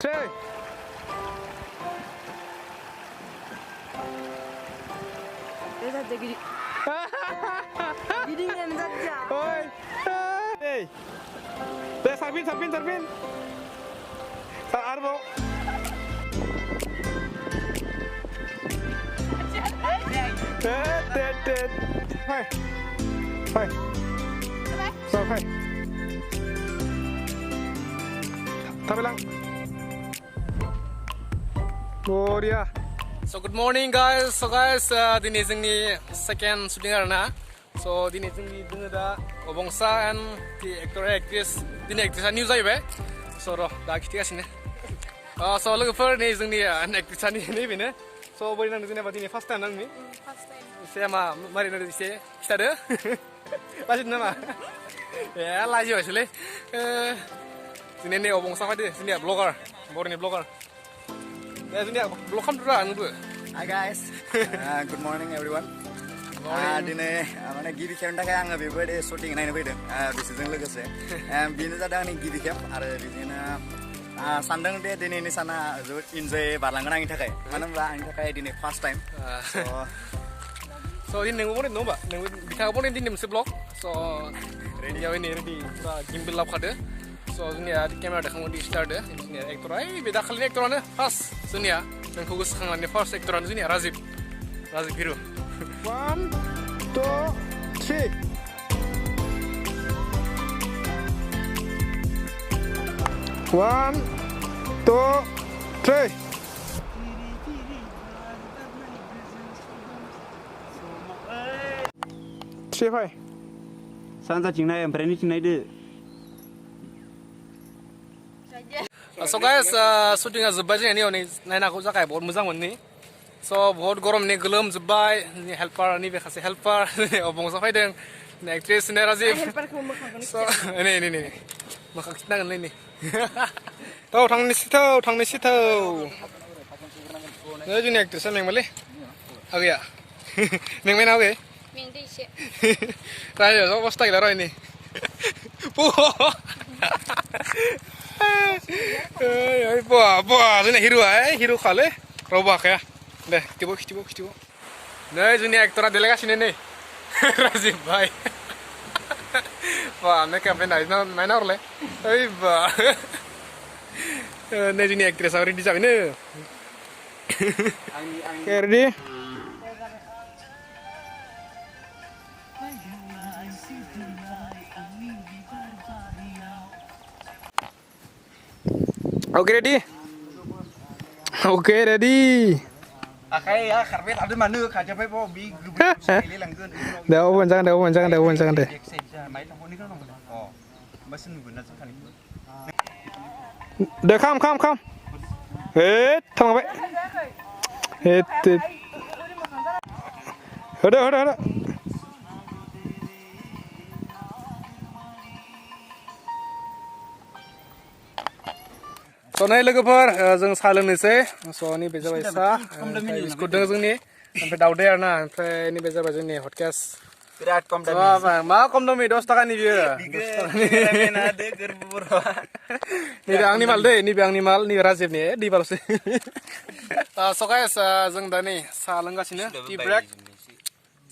3 Giringan saja. Oi. Hey. Deh, sarpin. Arbo. Tet. Hai. So, hai. Tabelang. Gloria. So good morning guys. So guys, dini जोंनि second shooting arena. So dini जोंनि दोङो दा अबंसा and the actor actress dini actress new जाहैबाय. So दा खिथिगासिनो. So लोगोफोर नै जोंनि actress नि नैबेनो. So बोरै नांदों जेनेबा दिनै first time नांदों। First time. एसे मारै नांदों एसे खिथादो। लाजिदों नामा? ए लाजिबायसोलै। जोंनि नै अबंसा फैदो जोंनिया ब्लगार, बर'नि blogger. Hi guys, good morning everyone. Dini mana GB camp dah kayak angga beberapa shooting naik naik deh, bisnisnya logose. Bini jadi angin GB camp, ada bisnisnya sandang deh dini ini sana enjoy barlangan angin tak kayak, mana mbak angin tak kayak dini first time. So ini nenggu boleh nomba, nenggu bisa boleh dini mesti blog. So jauh ini ready, gimbal lap kade. So ini ada kamera dah kamu di start deh, ini aktor ay beda kali ini aktorannya pas, ini ya, yang fokus kangen ini first aktoran ini Razib hero. 1 2 3 1 2 3 Siapa? Sangat cingna yang berani cingna itu. So guys, shooting जोब्बाय जोंनि नै नायनाखौ जाखाय बहुत मोजां मोननि. So बहुत गरम नि गोलोम जोब्बाय नि हेल्पार नि बेखासे हेल्पार अबंसा फैदों नि एक्ट्रेस नि राजिब. Helperku मोखांखौ So नै मोखां खिथनांगोनलै नै. थांनोसै नै जोंनि एक्ट्रेसआ मेंबायलै. आगैया. मेंबायना आगै? Minggu isi. रायो अबस्था गैला र' नै. जोंना हिर' खालै रावबो हाखाया दे खिथिब नै जोंनि एक्टरा देलायगासिनो नै राजिब भाई मेकआप नायना हरलाय ओइ बा नै जोंनि एक्ट्रेसआ रेडि जाबायनो Ready? Okay, ready. Akai ya, karpet ada mana? Kaca pe po big sekali langgan. Dah jangan deh. Mai tampon ni kan orang. Oh, mesin guna sekali. Dah come. Tengok apa? Ada. So नै लोगोफोर जों साहा लोंनोसै so नैबे जाबाय साहा बिस्कुट दङ जोंनि ओमफ्राय दाउदै आरोना ओमफ्राय नैबे जाबाय जोंनि हटकेस Berat kom dah. मा खम दामि 10 टाकानि बियो नैबे आंनि माल दै नैबे आंनि माल नैबे राजिबनि दैबालसै so guys जों दा नै साहा लोंगासिनो टि ब्रेक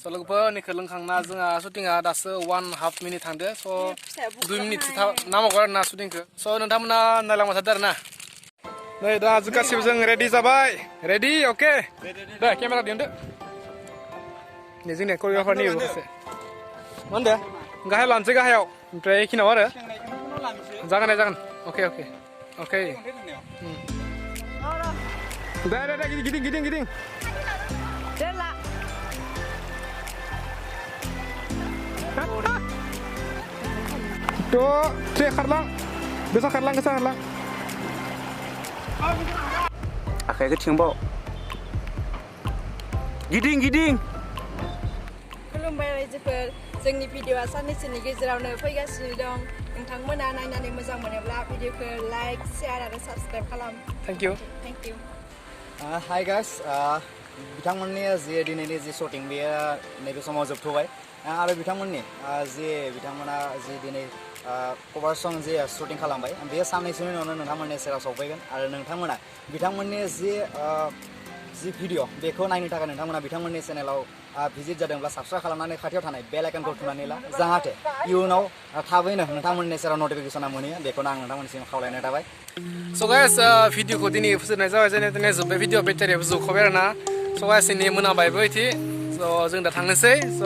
so लोगोफोर नैखौ लोंखांना जोंहा शुटिंआ दासो 1.5 मिनिट थांदो so 2 मिनिट नामावगौ आरोना शुटिंखौ so नोंथांमोना नायलांबाय थादो आरोना नै दा गासिबो जों रेडि जाबाय रेडि अके दे केमेरा दिहुनदो नै जोंनि करिय'ग्राफार नि माखासे मा होनदो गाहायाव लानोसै गाहायाव ओमफ्राय एखिनाव आरो जागोन अके दे गिदिं Jela. Tuh, cek karlang. Bisa karlang. Akai ke cingbo. Giding. खुलुमबाय रायजोफोर जोंनि भिडिअआ साननैसोनि गेजेरावनो फैगासिनो दं नोंथांमोना नायनानै मोजां मोनोब्ला भिडिअखौ लाइक शेयार आरो साबस्क्राइब खालाम थैंक यू Hi guys, बिथांमोननि जे दिनैनि जे शूटिं बेयो नैबे समाव जोबथ'बाय आरो बिथांमोना जे दिनै कभार सं जे शुटिं खालामबाय बे साननैसोनि उनावनो नोंथांमोननि सेराव सफैगोन आरो नोंथांमोना बिथांमोननि जि भिडिअ बेखौ नायनो थाखाय नोंथांमोना बिथांमोननि चेनेलाव भिजिट जादोंब्ला साबस्क्राइब खालामनानै खाथियाव थानाय बेल आइकनखौ थुनानै ला जाहाथे इयुनाव थाबैनो नोंथांमोननि सेराव नटिफिकेसना मोनहैयो बेखौनो आं नोंथांमोननिसिम खावलायनाय थाबाय So guys, भिडिअखौ दिनै फोजोबनाय जाबाय जेने जोब्बाय भिडिअ बेटारियाबो जोबखाबाय आरो ना स' गाइस दिनै मोनाबायबो इदि स' जों दा थांनोसै स'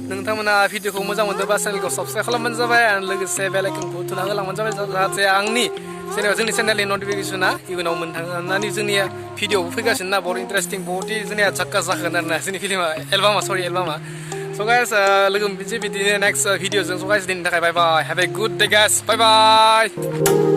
नोंथांमोना भिडिअखौ मोजां मोनदोंबा चेनेलखौ साबस्क्राइब खालामबानो जाबाय आरो लोगोसे बेल आइकनखौ थुना होलांबानो जाबाय जाहाथे आंनि जोंनि चेनेलनि नटिफिकेसना इयुनाव मोनथांनानै जोंनि भिडिअबो फैगासिनो ना बहुत इन्टारेस्टिं बहुत जोंनिया जाक्का जागोन आरो ना जोंनि फिल्मा एलबामा स' गाइस लोगो मोनफिनसै बिदिनो नेक्स्ट भिडिअजों स' गाइस दिनैनि थाखाय bye bye have a good day guys bye bye